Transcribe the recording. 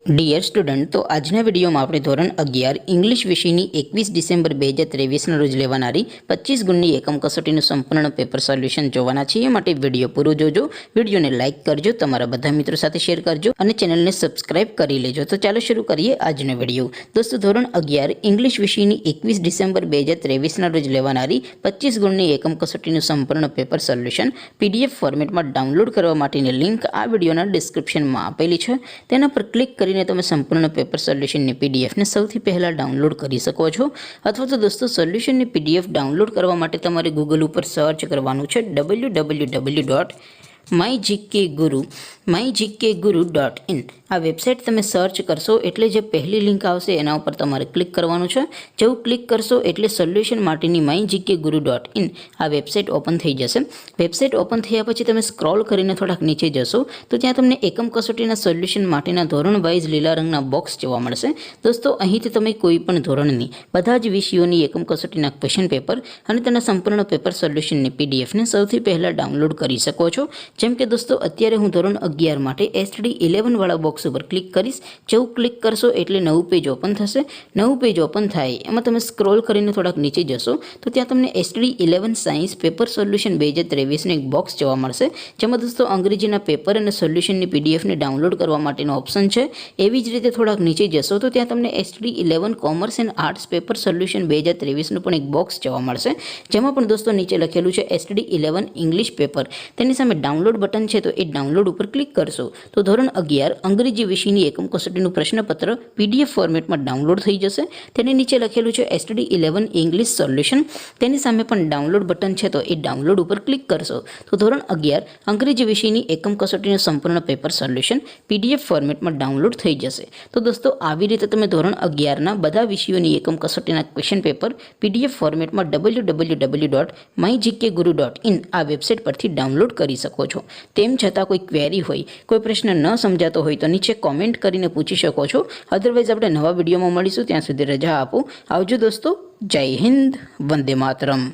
Dear student, તો આજના વિડીયોમાં આપણે ધોરણ 11 ઇંગ્લિશ વિષયની 21 ડિસેમ્બર 2023ના રોજ લેવાનારી 25 ગુણની એકમ કસોટીનું સંપૂર્ણ પેપર સોલ્યુશન જોવાના છીએ. માટે વિડીયો પૂરો જોજો, વિડીયોને લાઇક કરજો, તમારા બધા મિત્રો સાથે શેર કરજો અને ચેનલને સબસ્ક્રાઇબ કરી લેજો. તો ચાલો શરૂ કરીએ આજનો વિડીયો. દોસ્તો, ધોરણ 11 ઇંગ્લિશ વિષયની 21 ડિસેમ્બર 2023ના રોજ લેવાનારી 25 ગુણની એકમ કસોટીનું સંપૂર્ણ પેપર સોલ્યુશન PDF ફોર્મેટમાં ડાઉનલોડ કરવા માટેની લિંક આ વિડીયોના ડિસ્ક્રિપ્શનમાં આપેલી છે. તેના પર ક્લિક કરીને તમે સંપૂર્ણ પેપર સોલ્યુશનની પીડીએફને સૌથી પહેલાં ડાઉનલોડ કરી શકો છો. અથવા તો દોસ્તો, સોલ્યુશનની પીડીએફ ડાઉનલોડ કરવા માટે તમારે ગૂગલ ઉપર સર્ચ કરવાનું છે www.mygkguru.in. આ વેબસાઇટ તમે સર્ચ કરશો એટલે જે પહેલી લિંક આવશે એના ઉપર તમારે ક્લિક કરવાનું છે. જેવું ક્લિક કરશો એટલે સોલ્યુશન માટેની mygkguru.in આ વેબસાઇટ ઓપન થઈ જશે. વેબસાઇટ ઓપન થયા પછી તમે સ્ક્રોલ કરીને થોડાક નીચે જશો તો ત્યાં તમને એકમ કસોટીના સોલ્યુશન માટેના ધોરણ વાઇઝ લીલા રંગના બોક્સ જોવા મળશે. દોસ્તો, અહીંથી તમે કોઈ પણ ધોરણની બધા જ વિષયોની એકમ કસોટીના ક્વેશ્ચન પેપર અને તેના સંપૂર્ણ પેપર સોલ્યુશનની પીડીએફને સૌથી પહેલાં ડાઉનલોડ કરી શકો છો. જેમ કે દોસ્તો, અત્યારે હું ધોરણ 11 માટે STD11 વાળા બોક્સ ઉપર ક્લિક કરીશ. જેવું ક્લિક કરશો એટલે નવું પેજ ઓપન થશે. નવું પેજ ઓપન થાય એમાં તમે સ્ક્રોલ કરીને થોડાક નીચે જશો તો ત્યાં તમને STD11 સાયન્સ પેપર સોલ્યુશન 2023નું એક બોક્સ જોવા મળશે. જેમાં દોસ્તો અંગ્રેજીના પેપર અને સોલ્યુશનની પીડીએફને ડાઉનલોડ કરવા માટેનો ઓપ્શન છે. એવી જ રીતે થોડાક નીચે જશો તો ત્યાં તમને STD11 commerce and arts paper solution 2023નું પણ એક બોક્સ જોવા મળશે. જેમાં પણ દોસ્તો નીચે લખેલું છે STD11 ઇંગ્લિશ પેપર. તેની સામે ડાઉનલોડ બટન છે, તો એ ડાઉનલોડ ઉપર ક્લિક કરશો તો ધોરણ 11 અંગ્રેજી વિષયની એકમ કસોટીનું પ્રશ્નપત્ર PDF ફોર્મેટમાં ડાઉનલોડ થઈ જશે. તેની નીચે લખેલું છે STD11 ઇંગ્લિશ સોલ્યુશન. તેની સામે પણ ડાઉનલોડ બટન છે, તો એ ડાઉનલોડ ઉપર ક્લિક કરશો તો ધોરણ 11 અંગ્રેજી વિષયની એકમ કસોટીનું સંપૂર્ણ પેપર સોલ્યુશન PDF ફોર્મેટમાં ડાઉનલોડ થઈ જશે. તો દોસ્તો, આવી રીતે તમે ધોરણ 11ના બધા વિષયોની એકમ કસોટીના ક્વેશ્ચન પેપર PDF ફોર્મેટમાં www.mygkguru.in આ વેબસાઇટ પરથી ડાઉનલોડ કરી શકો છો. તેમ છતાં કોઈ ક્વેરી હોય, કોઈ પ્રશ્ન ન સમજાતો હોય તો નીચે કોમેન્ટ કરીને પૂછી શકો છો. અધરવાઇઝ આપણે નવા વિડીયોમાં મળીશું. ત્યાં સુધી રજા આપો. આવજો દોસ્તો. જય હિન્દ. વંદે માતરમ.